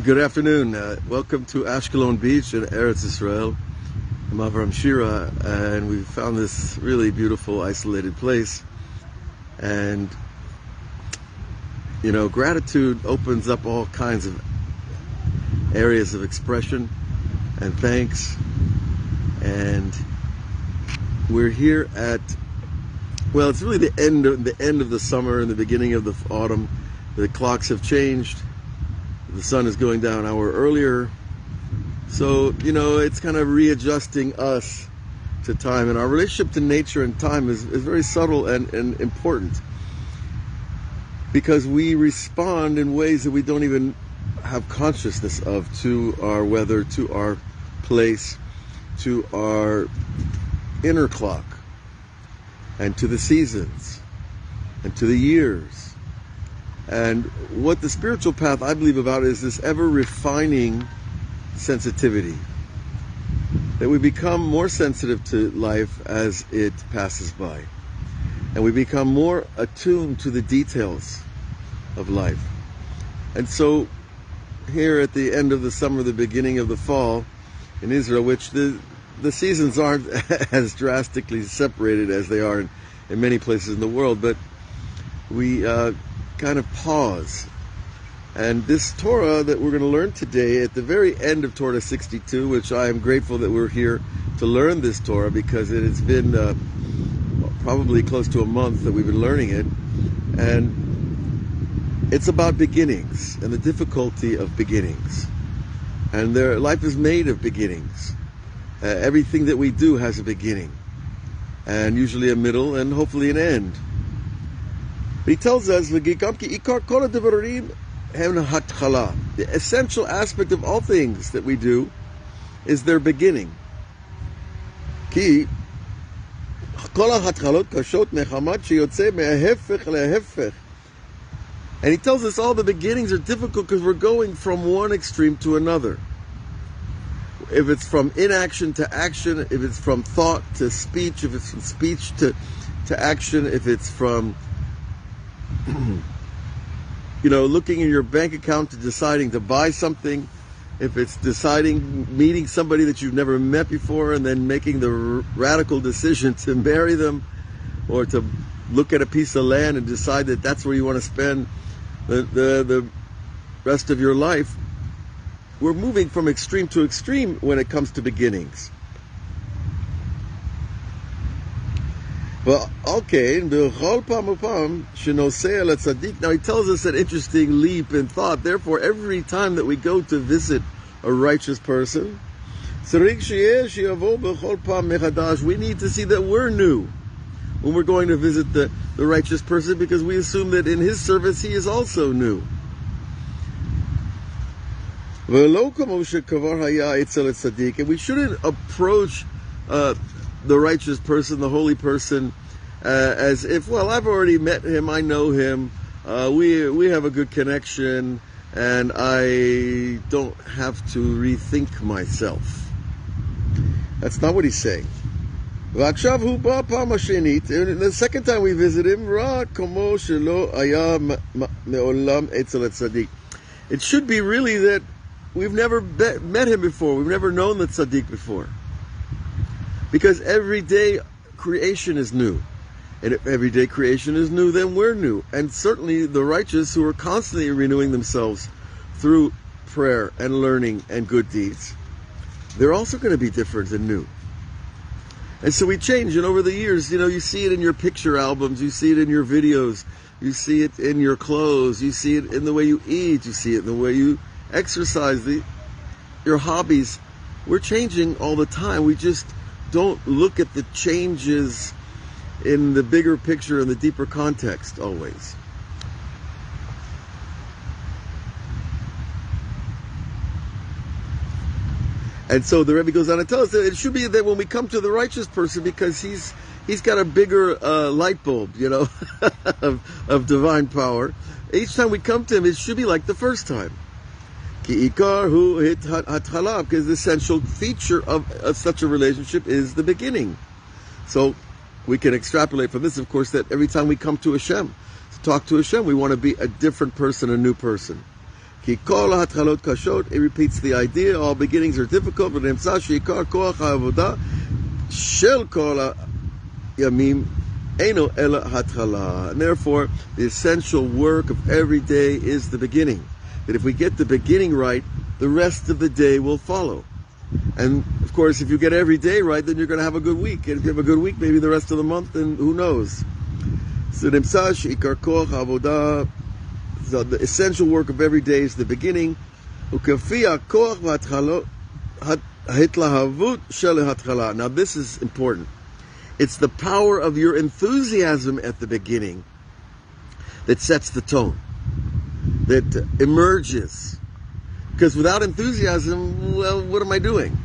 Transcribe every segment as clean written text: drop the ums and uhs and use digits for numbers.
Good afternoon. Welcome to Ashkelon Beach in Eretz Israel. I'm Avraham Shira, and we found this really beautiful, isolated place. And, gratitude opens up all kinds of areas of expression and thanks. And we're here at, it's really the end of the summer and the beginning of the autumn. The clocks have changed. The sun is going down an hour earlier. So, it's kind of readjusting us to time. And our relationship to nature and time is very subtle and important. Because we respond in ways that we don't even have consciousness of to our weather, to our place, to our inner clock, and to the seasons, and to the years. And what the spiritual path I believe about is this ever-refining sensitivity. That we become more sensitive to life as it passes by. And we become more attuned to the details of life. And so, here at the end of the summer, the beginning of the fall in Israel, which the seasons aren't as drastically separated as they are in many places in the world, but we kind of pause. And this Torah that we're going to learn today at the very end of Torah 62, which I am grateful that we're here to learn this Torah, because it has been probably close to a month that we've been learning it. And it's about beginnings and the difficulty of beginnings. And life is made of beginnings. Everything that we do has a beginning, and usually a middle, and hopefully an end. But he tells us, the essential aspect of all things that we do is their beginning. And he tells us all the beginnings are difficult because we're going from one extreme to another. If it's from inaction to action, if it's from thought to speech, if it's from speech to action, if it's from looking in your bank account to deciding to buy something, if it's meeting somebody that you've never met before and then making the radical decision to marry them, or to look at a piece of land and decide that that's where you want to spend the rest of your life. We're moving from extreme to extreme when it comes to beginnings. Well, okay, now he tells us an interesting leap in thought. Therefore, every time that we go to visit a righteous person, we need to see that we're new when we're going to visit the righteous person, because we assume that in his service he is also new. And we shouldn't approach the righteous person, the holy person, as if, I've already met him, I know him, we have a good connection, and I don't have to rethink myself. That's not what he's saying. And the second time we visit him, it should be really that we've never met him before. We've never known the tzaddik before. Because every day creation is new. And if every day creation is new, then we're new. And certainly the righteous, who are constantly renewing themselves through prayer and learning and good deeds, they're also going to be different and new. And so we change. And over the years, you see it in your picture albums, you see it in your videos, you see it in your clothes, you see it in the way you eat, you see it in the way you exercise, your hobbies. We're changing all the time. We just don't look at the changes in the bigger picture and the deeper context always. And so the Rebbe goes on to tell us that it should be that when we come to the righteous person, because he's got a bigger light bulb, of divine power, each time we come to him, it should be like the first time. Because the essential feature of such a relationship is the beginning. So we can extrapolate from this, of course, that every time we come to Hashem, to talk to Hashem, we want to be a different person, a new person. Ki kol hatchalot kashot, it repeats the idea, all beginnings are difficult, but v'nimtza she'ikar koach ha'avodah shel kol yamim eino ela hatchala. And therefore, the essential work of every day is the beginning. That if we get the beginning right, the rest of the day will follow. And of course, if you get every day right, then you're going to have a good week. And if you have a good week, maybe the rest of the month, and who knows. So the essential work of every day is the beginning. Now this is important. It's the power of your enthusiasm at the beginning that sets the tone, that emerges. Because without enthusiasm, well, what am I doing?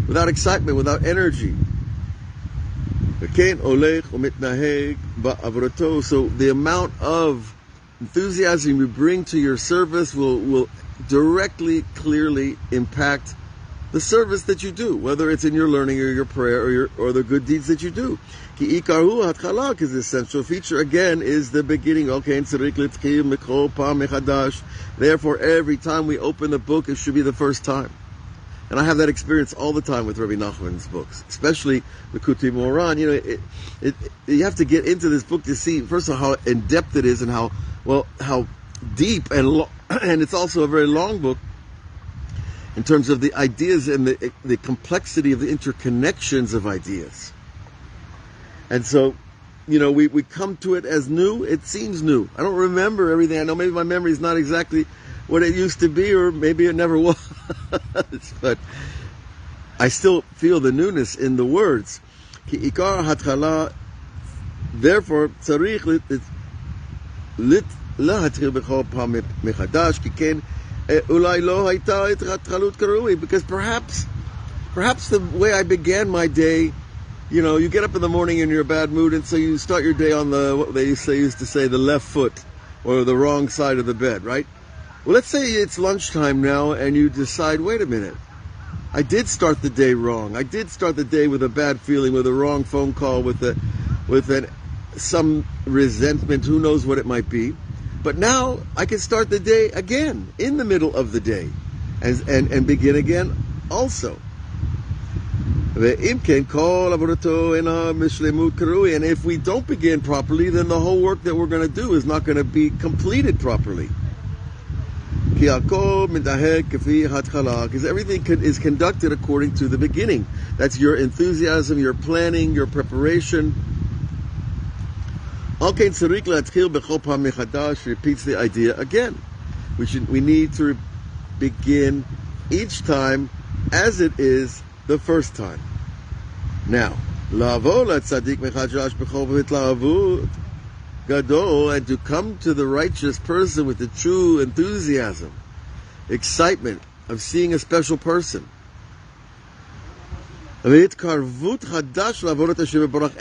Without excitement, without energy. So the amount of enthusiasm you bring to your service will directly, clearly impact the service that you do, whether it's in your learning or your prayer or the good deeds that you do. Because the essential feature again is the beginning. Therefore, every time we open the book, it should be the first time. And I have that experience all the time with Rebbe Nachman's books, especially Likutei Moharan. You have to get into this book to see, first of all, how in depth it is, and how deep and it's also a very long book in terms of the ideas and the complexity of the interconnections of ideas. And so, we come to it as new. It seems new. I don't remember everything. I know maybe my memory is not exactly what it used to be, or maybe it never was. But I still feel the newness in the words. Ki ikar hatchala, therefore, tzarich להתחיל בכל פעם מחדש, כי כן, אולי לא הייתה התחלות כראוי, because perhaps the way I began my day, you get up in the morning and you're in a bad mood, and so you start your day on what they used to say, the left foot, or the wrong side of the bed, right? Well, let's say it's lunchtime now, and you decide, wait a minute, I did start the day wrong. I did start the day with a bad feeling, with a wrong phone call, with some resentment, who knows what it might be. But now I can start the day again, in the middle of the day, and begin again also. And if we don't begin properly, then the whole work that we're going to do is not going to be completed properly. Because everything is conducted according to the beginning. That's your enthusiasm, your planning, your preparation. Repeats the idea again. We need to begin each time as it is the first time. Now, and to come to the righteous person with the true enthusiasm, excitement of seeing a special person, and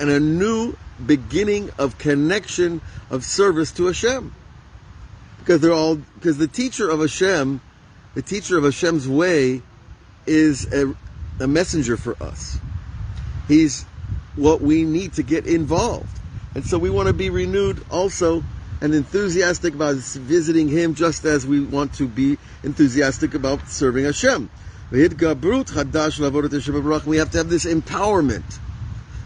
a new beginning of connection of service to Hashem, because the teacher of Hashem's way is a messenger for us. He's what we need to get involved. And so we want to be renewed also and enthusiastic about visiting Him, just as we want to be enthusiastic about serving Hashem. We have to have this empowerment.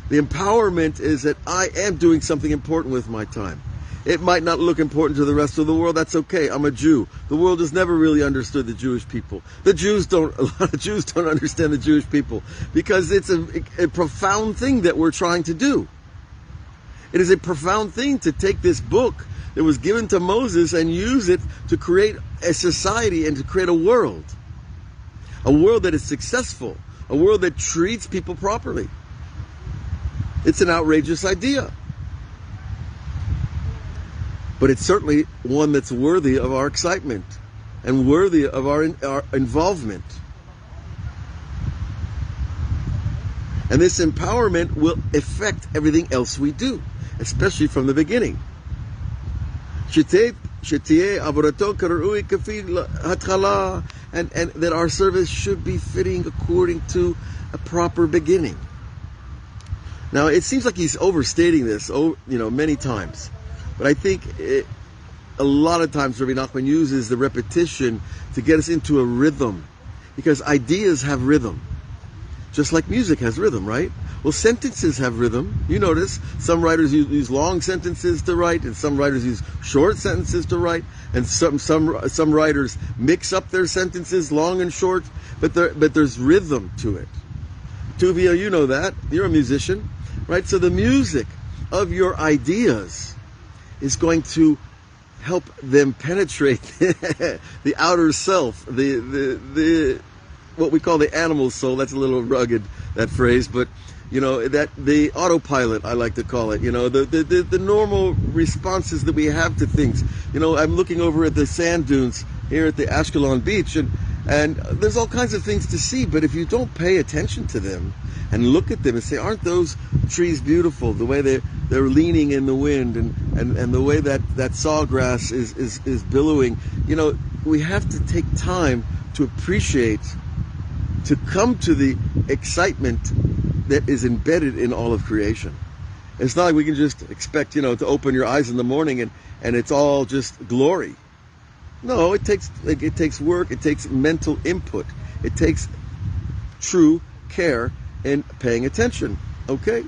The empowerment is that I am doing something important with my time. It might not look important to the rest of the world. That's okay. I'm a Jew. The world has never really understood the Jewish people. A lot of Jews don't understand the Jewish people, because it's a profound thing that we're trying to do. It is a profound thing to take this book that was given to Moses and use it to create a society and to create a world that is successful, a world that treats people properly. It's an outrageous idea, but it's certainly one that's worthy of our excitement and worthy of our involvement. And this empowerment will affect everything else we do, especially from the beginning. And that our service should be fitting according to a proper beginning. Now, it seems like he's overstating this, many times. But I think a lot of times Rabbi Nachman uses the repetition to get us into a rhythm, because ideas have rhythm. Just like music has rhythm, right? Well, sentences have rhythm. You notice some writers use long sentences to write, and some writers use short sentences to write, and some writers mix up their sentences, long and short. But there's rhythm to it. Tuvia, you know that. You're a musician, right? So the music of your ideas is going to help them penetrate the outer self, the what we call the animal soul. That's a little rugged, that phrase, but you know, that the autopilot, I like to call it, you know, the normal responses that we have to things. You know, I'm looking over at the sand dunes here at the Ashkelon beach, and there's all kinds of things to see, but if you don't pay attention to them and look at them and say, aren't those trees beautiful, the way they're leaning in the wind, and the way that sawgrass is billowing, you know, we have to take time to appreciate, to come to the excitement that is embedded in all of creation. It's not like we can just expect, you know, to open your eyes in the morning and it's all just glory. No, it takes work, it takes mental input, it takes true care and paying attention. Okay?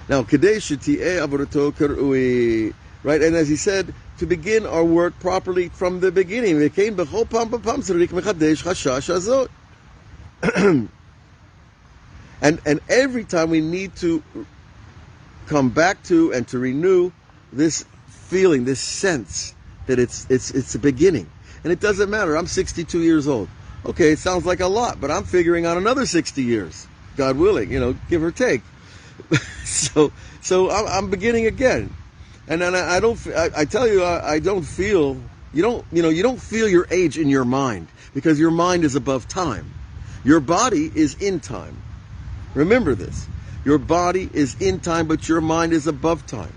Now, Kadesh Ti'eh Avodato Karui. Right? And as he said, to begin our work properly from the beginning. And every time we need to come back to and to renew this feeling, this sense that it's a beginning. And it doesn't matter. I'm 62 years old. Okay, it sounds like a lot, but I'm figuring out another 60 years, God willing, you know, give or take. So I'm beginning again. And then I tell you, I don't feel, you don't feel your age in your mind, because your mind is above time. Your body is in time. Remember this. Your body is in time, but your mind is above time.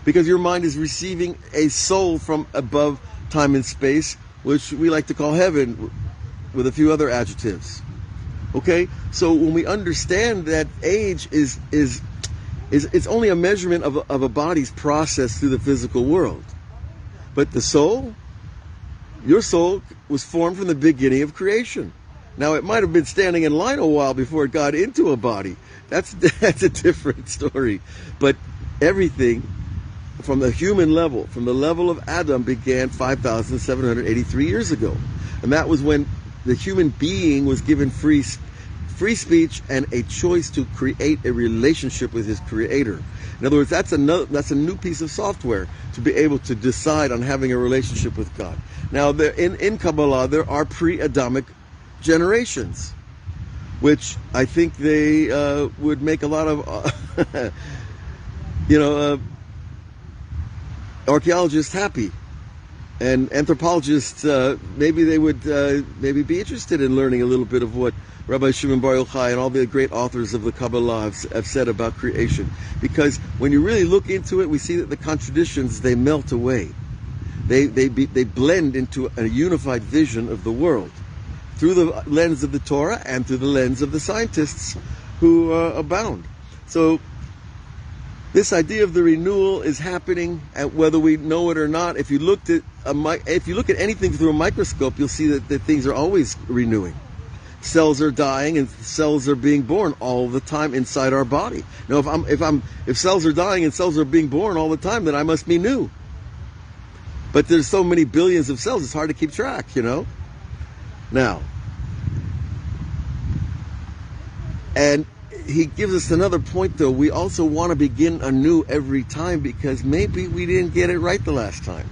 Because your mind is receiving a soul from above time and space, which we like to call heaven with a few other adjectives. Okay? So when we understand that age is it's only a measurement of a body's process through the physical world. But the soul, your soul was formed from the beginning of creation. Now, it might have been standing in line a while before it got into a body. That's a different story. But everything from the human level, from the level of Adam, began 5,783 years ago. And that was when the human being was given free speech and a choice to create a relationship with his creator. In other words, that's a new piece of software to be able to decide on having a relationship with God. Now, in Kabbalah, there are pre-Adamic generations, which I think they would make a lot of, archaeologists happy, and anthropologists maybe they would maybe be interested in learning a little bit of what Rabbi Shimon Bar Yochai and all the great authors of the Kabbalah have said about creation. Because when you really look into it, we see that the contradictions, they melt away. They blend into a unified vision of the world through the lens of the Torah and through the lens of the scientists who abound. So this idea of the renewal is happening, and whether we know it or not. If you look at anything through a microscope, you'll see that things are always renewing. Cells are dying and cells are being born all the time inside our body. Now, if cells are dying and cells are being born all the time, then I must be new. But there's so many billions of cells, it's hard to keep track, you know. Now, and he gives us another point, though. We also want to begin anew every time, because maybe we didn't get it right the last time.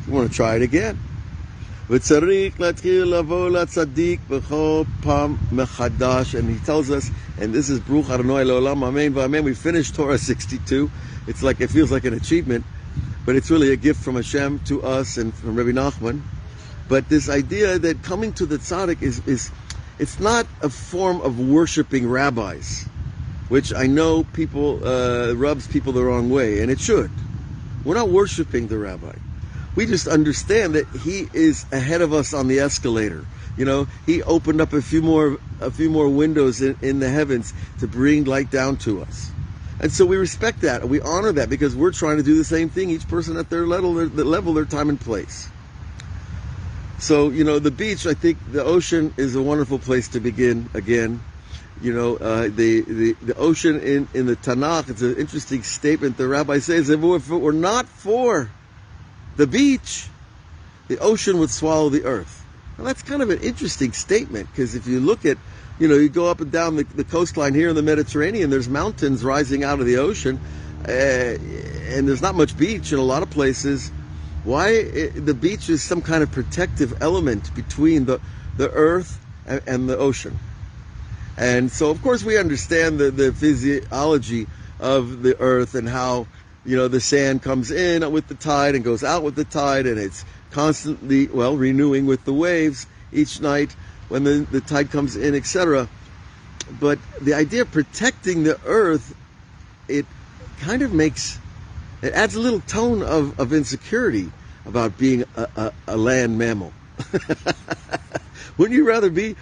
We want to try it again. And he tells us, and this is Baruch Adonai Le'olam Amen V'Amen. We finished Torah 62. It's like, it feels like an achievement, but it's really a gift from Hashem to us and from Rebbe Nachman. But this idea that coming to the tzaddik it's not a form of worshiping rabbis, which I know people rubs people the wrong way, and it should. We're not worshiping the rabbi. We just understand that he is ahead of us on the escalator. You know, he opened up a few more windows in the heavens to bring light down to us. And so we respect that, and we honor that, because we're trying to do the same thing, each person at their level, their time and place. So, the beach, I think the ocean is a wonderful place to begin again. The ocean in the Tanakh, it's an interesting statement. The rabbi says, if it were not for the beach, the ocean would swallow the earth. Now that's kind of an interesting statement, because if you look at, you go up and down the coastline here in the Mediterranean, there's mountains rising out of the ocean, and there's not much beach in a lot of places. Why the beach is some kind of protective element between the earth and the ocean. And so, of course, we understand the physiology of the earth and how, the sand comes in with the tide and goes out with the tide, and it's constantly, renewing with the waves each night when the tide comes in, etc. But the idea of protecting the earth, it kind of it adds a little tone of insecurity about being a land mammal. Wouldn't you rather be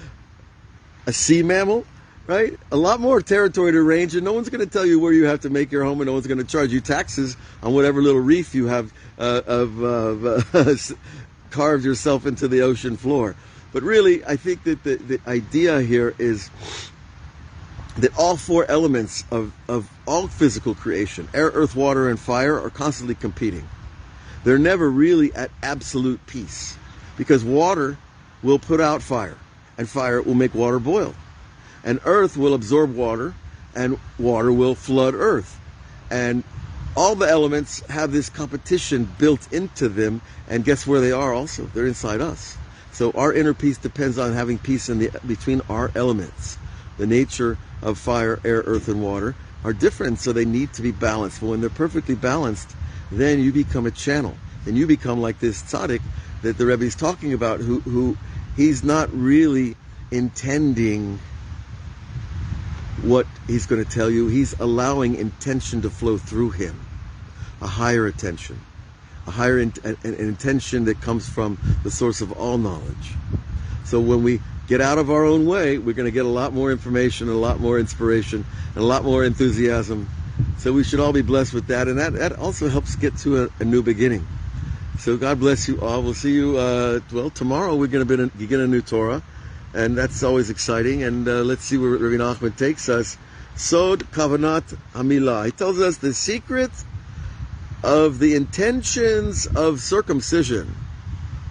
a sea mammal, right? A lot more territory to range, and no one's going to tell you where you have to make your home, and no one's going to charge you taxes on whatever little reef you have carved yourself into the ocean floor. But really, I think that the idea here is that all four elements of all physical creation, air, earth, water, and fire, are constantly competing. They're never really at absolute peace, because water will put out fire, and fire will make water boil. And earth will absorb water, and water will flood earth. And all the elements have this competition built into them, and guess where they are also? They're inside us. So our inner peace depends on having peace between our elements. The nature of fire, air, earth, and water are different, so they need to be balanced. But when they're perfectly balanced, then you become a channel. And you become like this tzaddik that the Rebbe is talking about, who he's not really intending what he's going to tell you. He's allowing intention to flow through him, a higher attention, an intention that comes from the source of all knowledge. So when we get out of our own way, we're going to get a lot more information, and a lot more inspiration, and a lot more enthusiasm. So we should all be blessed with that, and that also helps get to a new beginning. So God bless you all. We'll see you, tomorrow we're going to begin a new Torah, and that's always exciting. And let's see where Rebbe Nachman takes us. Sod Kavanat Hamilah. He tells us the secret of the intentions of circumcision.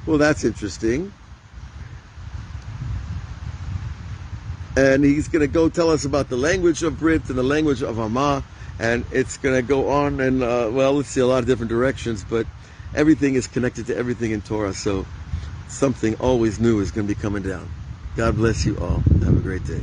Well, that's interesting. And he's going to go tell us about the language of Brit and the language of Hama, and it's going to go on and, let's see, a lot of different directions, but everything is connected to everything in Torah, so something always new is going to be coming down. God bless you all. Have a great day.